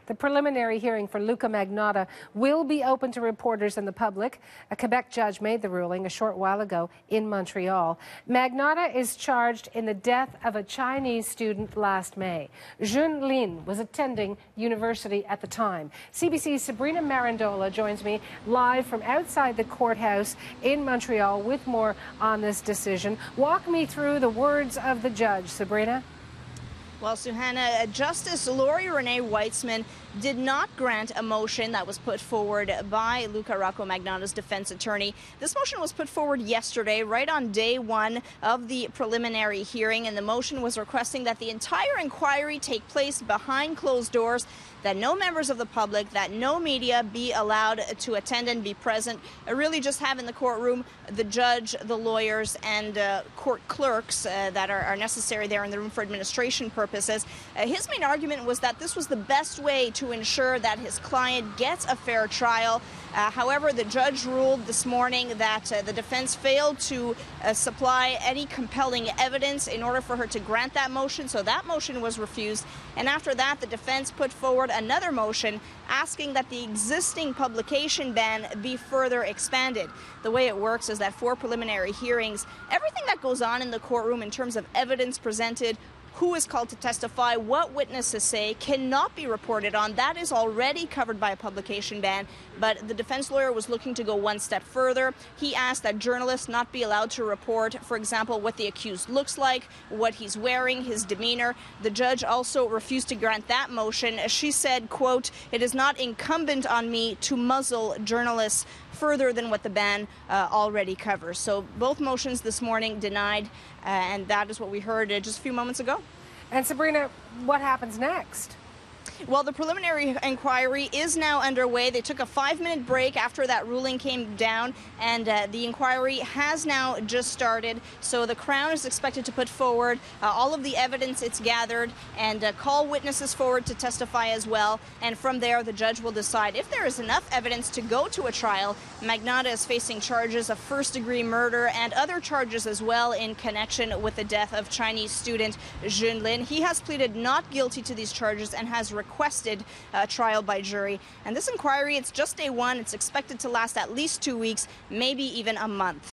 The preliminary hearing for Luka Magnotta will be open to reporters and the public. A Quebec judge made the ruling a short while ago in Montreal. Magnotta is charged in the death of a Chinese student last May. Jun Lin was attending university at the time. CBC's Sabrina Marandola joins me live from outside the courthouse in Montreal with more on this decision. Walk me through the words of the judge, Sabrina. Well, Suhana, Justice Lori Renee Weitzman did not grant a motion that was put forward by Luka Rocco Magnotta's defense attorney. This motion was put forward yesterday, right on day one of the preliminary hearing, and the motion was requesting that the entire inquiry take place behind closed doors, that no members of the public, that no media be allowed to attend and be present, really just have in the courtroom the judge, the lawyers, and court clerks that are necessary there in the room for administration purposes. His main argument was that this was the best way to ensure that his client gets a fair trial. However, the judge ruled this morning that the defense failed to supply any compelling evidence in order for her to grant that motion, so that motion was refused. And after that, the defense put forward another motion asking that the existing publication ban be further expanded. The way it works is that for preliminary hearings, everything that goes on in the courtroom in terms of evidence presented, who is called to testify, what witnesses say, cannot be reported on. That is already covered by a publication ban, but the defense lawyer was looking to go one step further. He asked that journalists not be allowed to report, for example, what the accused looks like, what he's wearing, his demeanor. The judge also refused to grant that motion. She said, quote, "It is not incumbent on me to muzzle journalists further than what the ban already covers." So both motions this morning denied, and that is what we heard just a few moments ago. And Sabrina, what happens next? Well, the preliminary inquiry is now underway. They took a 5-minute break after that ruling came down, and the inquiry has now just started. So the Crown is expected to put forward all of the evidence it's gathered and call witnesses forward to testify as well. And from there, the judge will decide if there is enough evidence to go to a trial. Magnotta is facing charges of first-degree murder and other charges as well in connection with the death of Chinese student Jun Lin. He has pleaded not guilty to these charges and has requested trial by jury. And this inquiry, it's just day one. It's expected to last at least 2 weeks, maybe even a month.